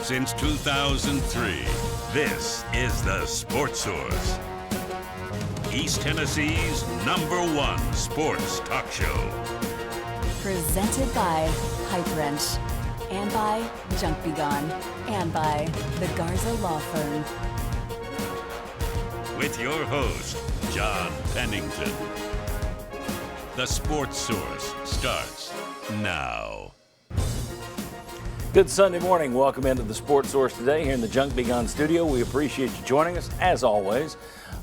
Since 2003, this is the Sports Source, East Tennessee's #1 sports talk show. Presented by Hype Wrench, and by Junk Be Gone, and by the Garza Law Firm. With your host, John Pennington. The Sports Source starts now. Good Sunday morning. Welcome into the Sports Source today here in the Junk Be Gone studio. We appreciate you joining us, as always.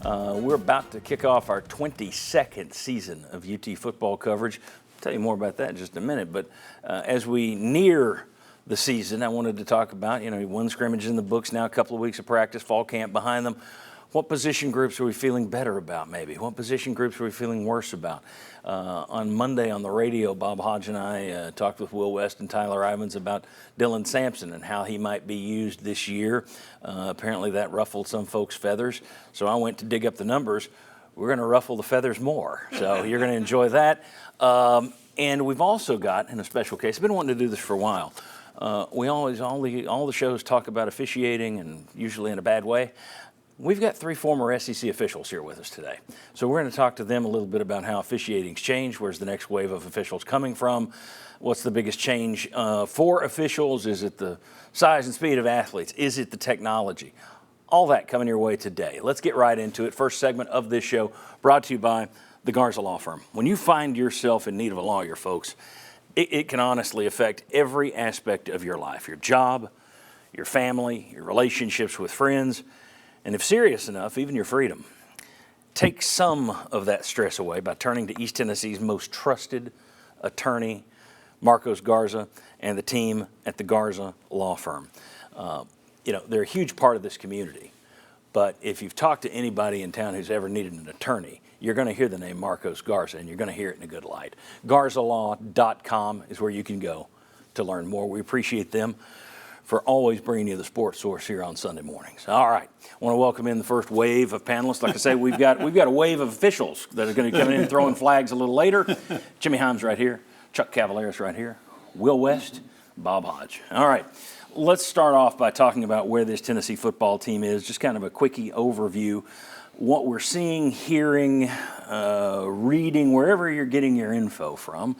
We're about to kick off our 22nd season of UT football coverage. I'll tell you more about that in just a minute. But as we near the season, I wanted to talk about, one scrimmage in the books now, a couple of weeks of practice, fall camp behind them. What position groups are we feeling better about, maybe? What position groups are we feeling worse about? On Monday on the radio, Bob Hodge and I talked with Will West and Tyler Ivins about Dylan Sampson and how he might be used this year. Apparently that ruffled some folks' feathers, so I went to dig up the numbers. We're going to ruffle the feathers more, so you're going to enjoy that. And we've also got, in a special case, I've been wanting to do this for a while. We always, all the shows talk about officiating, and usually in a bad way. We've got 3 former SEC officials here with us today. So we're going to talk to them a little bit about how officiating's changed. Where's the next wave of officials coming from? What's the biggest change for officials? Is it the size and speed of athletes? Is it the technology? All that coming your way today. Let's get right into it. First segment of this show brought to you by the Garza Law Firm. When you find yourself in need of a lawyer, folks, it can honestly affect every aspect of your life, your job, your family, your relationships with friends, and if serious enough, even your freedom. Take some of that stress away by turning to East Tennessee's most trusted attorney, Marcos Garza, and the team at the Garza Law Firm. They're a huge part of this community, but if you've talked to anybody in town who's ever needed an attorney, you're going to hear the name Marcos Garza, and you're going to hear it in a good light. GarzaLaw.com is where you can go to learn more. We appreciate them for always bringing you the Sports Source here on Sunday mornings. All right, I want to welcome in the first wave of panelists. Like I say, we've got a wave of officials that are going to come in and throwing flags a little later. Jimmy Himes right here, Chuck Cavaleris right here, Will West, Bob Hodge. All right, let's start off by talking about where this Tennessee football team is, just kind of a quickie overview. What we're seeing, hearing, reading, wherever you're getting your info from.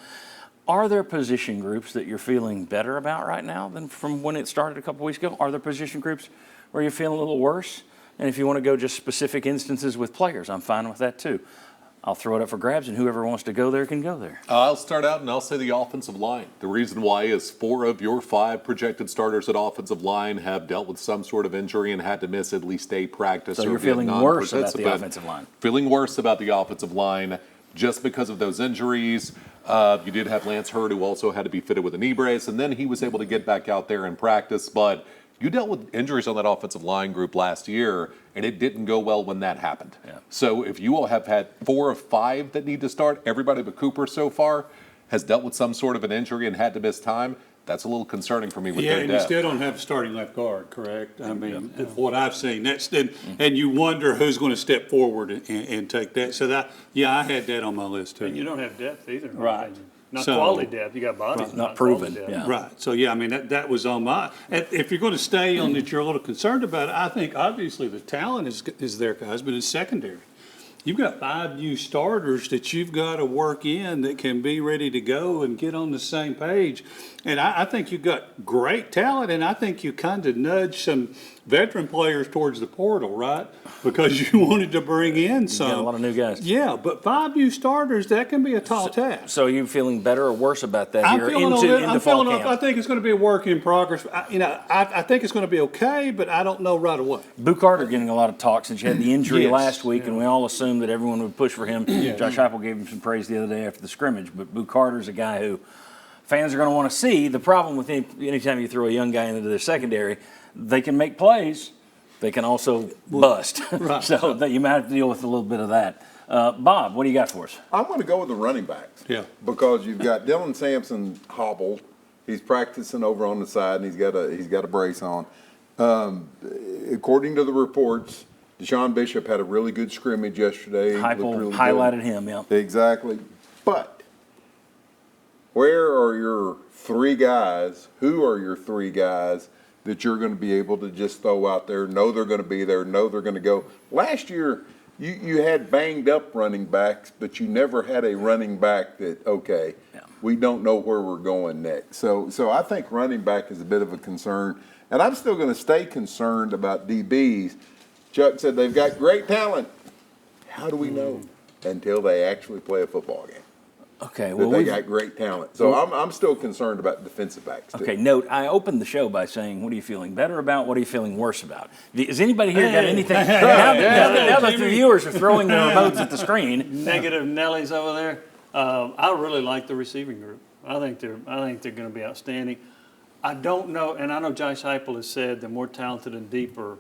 Are there position groups that you're feeling better about right now than from when it started a couple weeks ago? Are there position groups where you're feeling a little worse? And if you want to go just specific instances with players, I'm fine with that too. I'll throw it up for grabs, and whoever wants to go there can go there. I'll start out, and I'll say the offensive line. The reason why is 4 of your 5 projected starters at offensive line have dealt with some sort of injury and had to miss at least a practice. So you're feeling worse about the offensive line? Feeling worse about the offensive line just because of those injuries. You did have Lance Hurd, who also had to be fitted with a knee brace, and then he was able to get back out there and practice. But you dealt with injuries on that offensive line group last year, and it didn't go well when that happened. Yeah. So if you all have had 4 of 5 that need to start, everybody but Cooper so far has dealt with some sort of an injury and had to miss time, that's a little concerning for me with their and depth. you still don't have a starting left guard, correct? I mean, what I've seen, and you wonder who's going to step forward and take that. So I had that on my list too. And you don't have depth either. Right. Not quality depth. You got bodies, right, not proven. Yeah. Right. So that was on my. If you're going to stay on that, you're a little concerned about it. I think obviously the talent is there, guys, but it's secondary. You've got 5 new starters that you've got to work in that can be ready to go and get on the same page. And I think you've got great talent, and I think you kind of nudged some veteran players towards the portal, right? Because you wanted to bring in some. You got a lot of new guys. Yeah, but 5 new starters, that can be a tall task. So are you feeling better or worse about that here into fall camp? I think it's going to be a work in progress. I think it's going to be okay, but I don't know right away. Boo Carter getting a lot of talk since you had the injury last week, and we all assumed that everyone would push for him. Josh Heupel gave him some praise the other day after the scrimmage, but Boo Carter's a guy who fans are going to want to see. The problem with anytime you throw a young guy into their secondary, they can make plays. They can also bust. Right. So that you might have to deal with a little bit of that. Bob, what do you got for us? I'm going to go with the running backs. Yeah. Because you've got Dylan Sampson hobbled. He's practicing over on the side, and he's got a brace on. According to the reports, Deshaun Bishop had a really good scrimmage yesterday. Heupel highlighted him, yeah. Exactly. But where are your 3 guys? Who are your 3 guys that you're going to be able to just throw out there, know they're going to be there, know they're going to go. Last year, you had banged up running backs, but you never had a running back that, okay, we don't know where we're going next. So I think running back is a bit of a concern. And I'm still going to stay concerned about DBs. Chuck said they've got great talent. How do we know until they actually play a football game? Okay, That well, they got great talent. So I'm still concerned about defensive backs, too. okay, note, I opened the show by saying, what are you feeling better about? What are you feeling worse about? Is anybody here got anything? Now that the viewers are throwing their remotes at the screen. Negative Nellies over there. I really like the receiving group. I think they're going to be outstanding. I don't know, and I know Josh Heupel has said they're more talented and deeper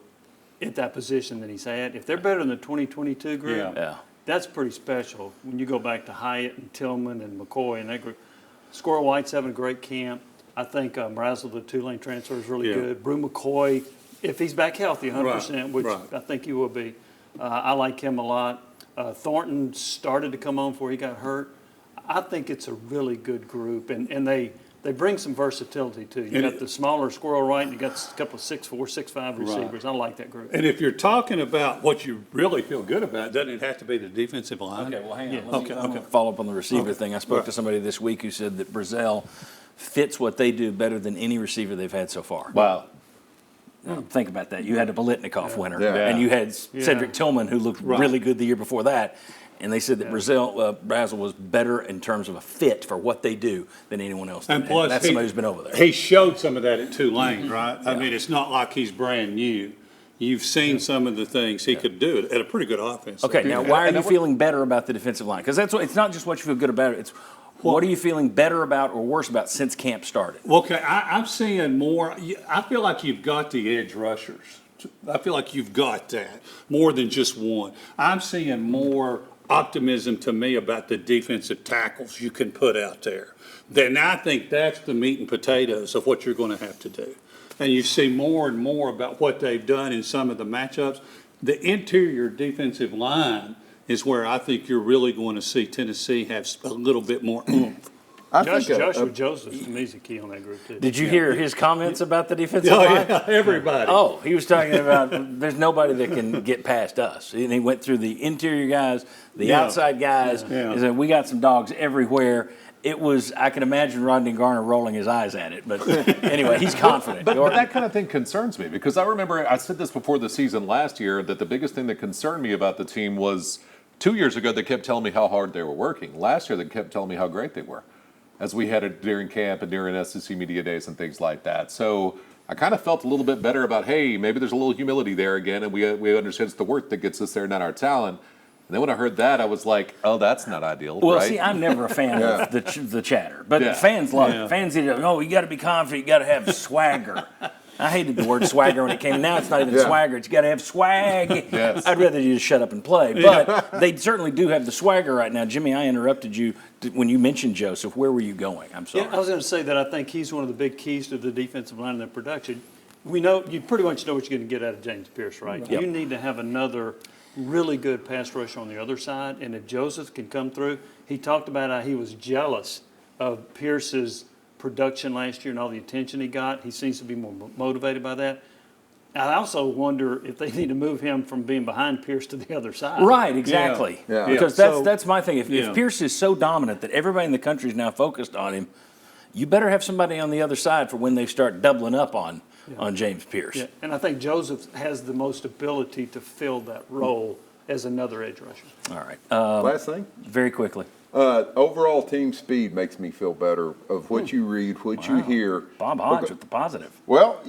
at that position than he's had. If they're better than the 2022 group, Yeah. that's pretty special. When you go back to Hyatt and Tillman and McCoy and that group, Squirrel White's having a great camp. I think Brazel, the Tulane transfer, is really good. Brew McCoy, if he's back healthy 100%, which I think he will be, I like him a lot. Thornton started to come on before he got hurt. I think it's a really good group, and they bring some versatility too. You got the smaller Squirrel White, and you got a couple of 6'4", 6'5" receivers. I like that group. And if you're talking about what you really feel good about, doesn't it have to be the defensive line? Okay, well, hang on. Okay, I'm okay. going to follow up on the receiver thing. I spoke to somebody this week who said that Brazel fits what they do better than any receiver they've had so far. Wow. Now, think about that. You had a Bolitnikoff winner, Yeah. and you had Cedric Tillman, who looked really good the year before that. And they said that Brazel was better in terms of a fit for what they do than anyone else. And plus, that's somebody who's been over there. He showed some of that at Tulane, right? I mean, it's not like he's brand new. You've seen some of the things he could do at a pretty good offense. Okay, now why are you feeling better about the defensive line? Because that's what, it's not just what you feel good about. It's what are you feeling better about or worse about since camp started? Okay, I'm seeing more. I feel like you've got the edge rushers. I feel like you've got that more than just one. I'm seeing more optimism to me about the defensive tackles you can put out there. Then I think that's the meat and potatoes of what you're going to have to do. And you see more and more about what they've done in some of the matchups. The interior defensive line is where I think you're really going to see Tennessee have a little bit more oomph. I think Joshua Joseph, to me, is a key on that group too. Did you hear his comments about the defensive Oh, line? yeah, everybody. Oh, he was talking about there's nobody that can get past us. And he went through the interior guys, the outside guys. Yeah. He said, we got some dogs everywhere. It was, I can imagine Rodney Garner rolling his eyes at it. But anyway, he's confident. But that kind of thing concerns me because I remember I said this before the season last year that the biggest thing that concerned me about the team was 2 years ago they kept telling me how hard they were working. Last year they kept telling me how great they were as we had it during camp and during SEC Media Days and things like that. So I kind of felt a little bit better about, hey, maybe there's a little humility there again and we understand it's the work that gets us there, not our talent. And then when I heard that, I was like, oh, that's not ideal, Well, right? see, I'm never a fan of the chatter, but fans love it. Fans either, you got to be confident, you got to have swagger. I hated the word swagger when it came. Now it's not even swagger; it's got to have swag. Yes. I'd rather you just shut up and play. But they certainly do have the swagger right now. Jimmy, I interrupted you when you mentioned Joseph. Where were you going? I'm sorry. Yeah, I was going to say that I think he's one of the big keys to the defensive line and their production. We know you pretty much know what you're going to get out of James Pierce, right? Yep. You need to have another really good pass rush on the other side, and if Joseph can come through, he talked about how he was jealous of Pierce's production last year and all the attention he got. He seems to be more motivated by that. I also wonder if they need to move him from being behind Pierce to the other side. Right, exactly. Yeah. Because So- that's my thing. If Pierce is so dominant that everybody in the country is now focused on him, you better have somebody on the other side for when they start doubling up on James Pierce. Yeah, and I think Joseph has the most ability to fill that role as another edge rusher. All right. Last thing. Very quickly. Overall team speed makes me feel better of what you read, what you hear. Bob Hodge with the positive. Well,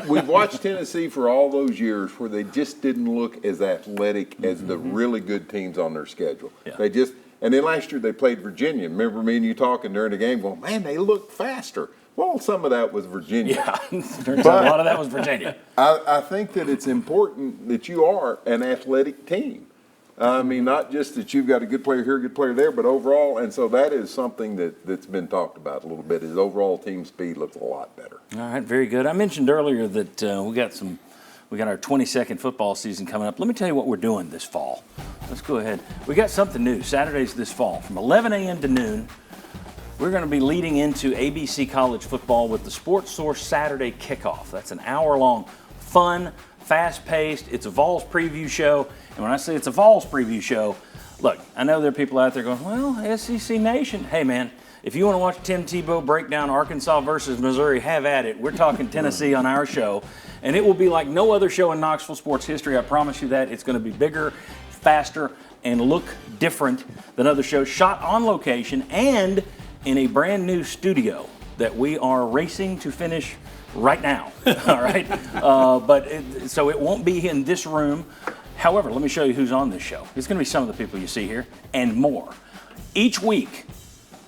we've watched Tennessee for all those years where they just didn't look as athletic as the really good teams on their schedule. Yeah. They just, and then last year they played Virginia. Remember me and you talking during the game, well, man, they look faster. Well, some of that was Virginia. Yeah, turns out a lot of that was Virginia. I think that it's important that you are an athletic team. I mean, not just that you've got a good player here, a good player there, but overall, and so that is something that's been talked about a little bit, is overall team speed looks a lot better. All right, very good. I mentioned earlier that we got our 22nd football season coming up. Let me tell you what we're doing this fall. Let's go ahead. We got something new. Saturdays this fall from 11 a.m. to noon. we're going to be leading into ABC College football with the Sports Source Saturday Kickoff. That's an hour-long, fun, fast-paced. It's a Vols preview show. And when I say it's a Vols preview show, look, I know there are people out there going, well, SEC Nation. Hey, man, if you want to watch Tim Tebow break down Arkansas versus Missouri, have at it. We're talking Tennessee on our show. And it will be like no other show in Knoxville sports history. I promise you that. It's going to be bigger, faster, and look different than other shows, shot on location and in a brand new studio that we are racing to finish right now. All right, so it won't be in this room. However, let me show you who's on this show. It's going to be some of the people you see here and more. Each week,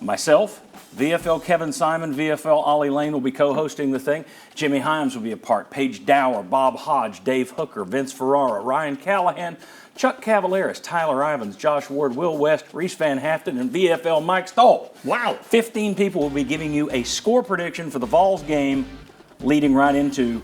myself, VFL Kevin Simon, VFL Ollie Lane will be co-hosting the thing. Jimmy Himes will be a part. Paige Dower, Bob Hodge, Dave Hooker, Vince Ferrara, Ryan Callahan, Chuck Cavaleris, Tyler Ivins, Josh Ward, Will West, Reese Van Haften, and VFL Mike Stoll. Wow. 15 people will be giving you a score prediction for the Vols game leading right into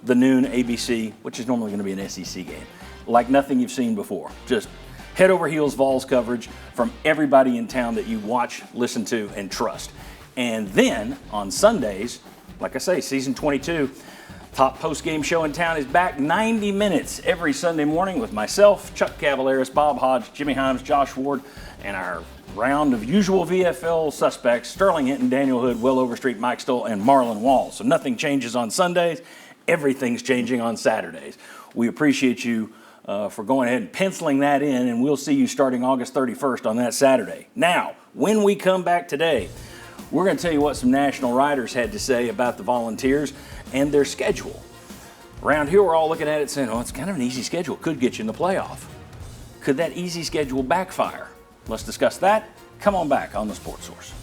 the noon ABC, which is normally going to be an SEC game. Like nothing you've seen before. Just head over heels Vols coverage from everybody in town that you watch, listen to, and trust. And then on Sundays, like I say, season 22, top post-game show in town is back 90 minutes every Sunday morning with myself, Chuck Cavaleris, Bob Hodge, Jimmy Himes, Josh Ward, and our round of usual VFL suspects, Sterling Hinton, Daniel Hood, Will Overstreet, Mike Stoll, and Marlon Wall. So nothing changes on Sundays. Everything's changing on Saturdays. We appreciate you for going ahead and penciling that in, and we'll see you starting August 31st on that Saturday. Now, when we come back today, we're going to tell you what some national writers had to say about the Volunteers and their schedule. Around here, we're all looking at it saying, oh, it's kind of an easy schedule. Could get you in the playoff. Could that easy schedule backfire? Let's discuss that. Come on back on the Sports Source.